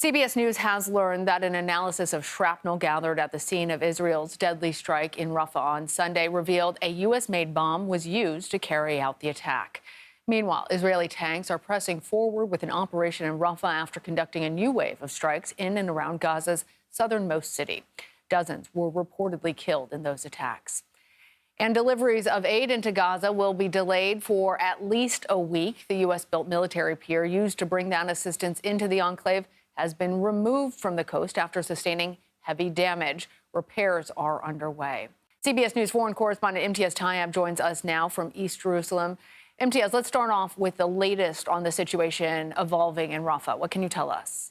CBS News has learned that an analysis of shrapnel gathered at the scene of Israel's deadly strike in Rafah on Sunday revealed a U.S.-made bomb was used to carry out the attack. Meanwhile, Israeli tanks are pressing forward with an operation in Rafah after conducting a new wave of strikes in and around Gaza's southernmost city. Dozens were reportedly killed in those attacks. And deliveries of aid into Gaza will be delayed for at least a week. The U.S.-built military pier used to bring down assistance into the enclave has been removed from the coast after sustaining heavy damage. Repairs are underway. CBS News foreign correspondent Imtiaz Tyab joins us now from East Jerusalem. Imtiaz, let's start off with the latest on the situation evolving in Rafah. What can you tell us?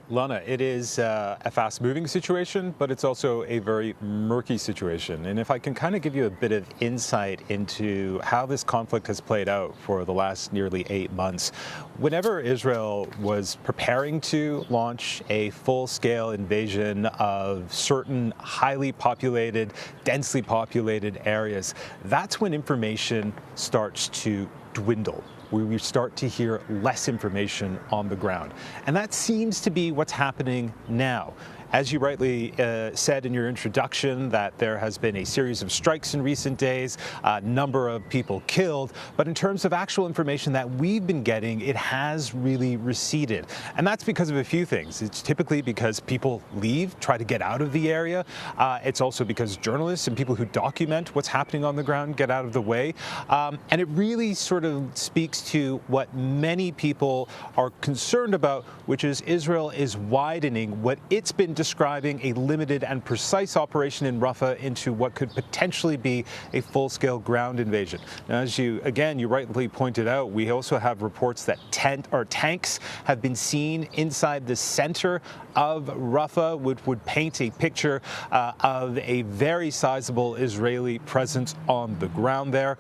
Lana, it is a fast-moving situation, but it's also a very murky situation. And if I can kind of give you a bit of insight into how this conflict has played out for the last nearly 8 months, whenever Israel was preparing to launch a full-scale invasion of certain highly populated, densely populated areas, that's when information starts to dwindle, where we start to hear less information on the ground. And that seems to be what's happening now. As you rightly said in your introduction, that there has been a series of strikes in recent days, a number of people killed. But in terms of actual information that we've been getting, it has really receded. And that's because of a few things. It's typically because people leave, try to get out of the area. It's also because journalists and people who document what's happening on the ground get out of the way. And it really sort of speaks to what many people are concerned about, which is Israel is widening what it's been describing a limited and precise operation in Rafah into what could potentially be a full-scale ground invasion. Now, as you rightly pointed out, we also have reports that tanks have been seen inside the center of Rafah, which would paint a picture of a very sizable Israeli presence on the ground there.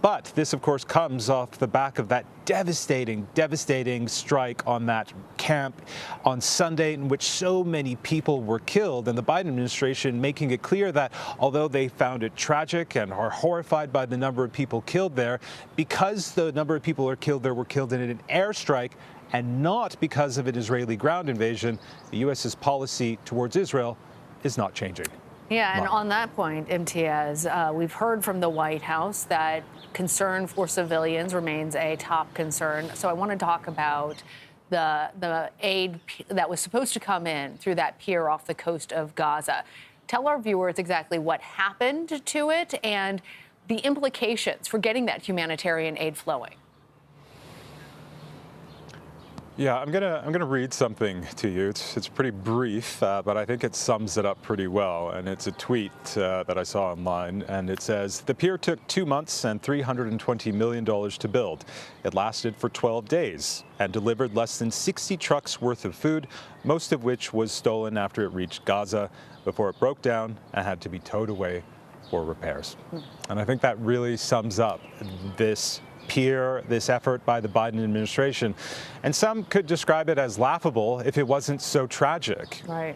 But this, of course, comes off the back of that devastating strike on that camp on Sunday, in which so many people were killed, and the Biden administration making it clear that although they found it tragic and are horrified by the number of people killed there, because the number of people were killed there were killed in an airstrike and not because of an Israeli ground invasion, the U.S.'s policy towards Israel is not changing. Yeah, and on that point, Imtiaz, we've heard from the White House that concern for civilians remains a top concern. So I want to talk about the aid that was supposed to come in through that pier off the coast of Gaza. Tell our viewers exactly what happened to it and the implications for getting that humanitarian aid flowing. Yeah, I'm gonna read something to you. It's pretty brief, but I think it sums it up pretty well. And it's a tweet that I saw online, and it says, "The pier took 2 months and $320 million to build. It lasted for 12 days and delivered less than 60 trucks worth of food, most of which was stolen after it reached Gaza before it broke down and had to be towed away for repairs." And I think that really sums up this pier, this effort by the Biden administration. And some could describe it as laughable if it wasn't so tragic. Right.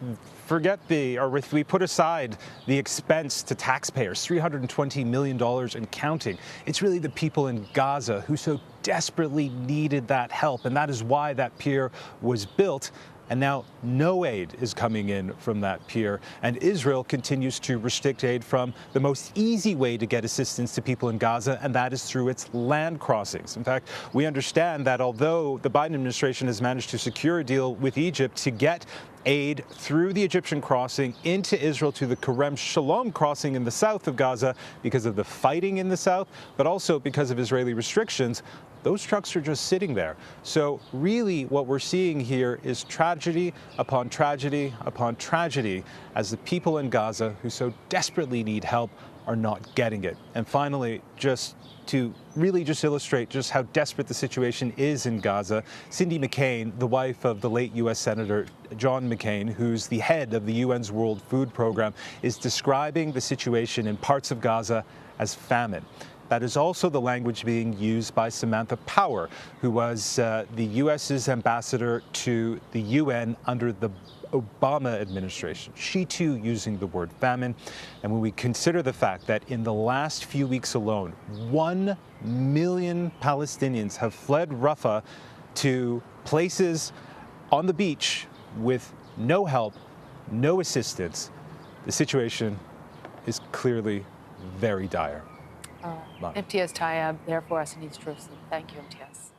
If we put aside the expense to taxpayers, $320 million and counting, it's really the people in Gaza who so desperately needed that help. And that is why that pier was built. And now no aid is coming in from that pier. And Israel continues to restrict aid from the most easy way to get assistance to people in Gaza, and that is through its land crossings. In fact, we understand that although the Biden administration has managed to secure a deal with Egypt to get aid through the Egyptian crossing into Israel to the Kerem Shalom crossing in the south of Gaza because of the fighting in the south, but also because of Israeli restrictions, those trucks are just sitting there. So really what we're seeing here is tragedy upon tragedy upon tragedy as the people in Gaza who so desperately need help are not getting it. And finally, just to really just illustrate just how desperate the situation is in Gaza, Cindy McCain, the wife of the late U.S. Senator John McCain, who's the head of the UN's World Food Program, is describing the situation in parts of Gaza as famine. That is also the language being used by Samantha Power, who was the U.S.'s ambassador to the UN under the Obama administration. She, too, using the word famine. And when we consider the fact that in the last few weeks alone, 1 million Palestinians have fled Rafah, to places on the beach with no help, no assistance. The situation is clearly very dire. Imtiaz Tyab there for us in East Jerusalem. Thank you, Imtiaz.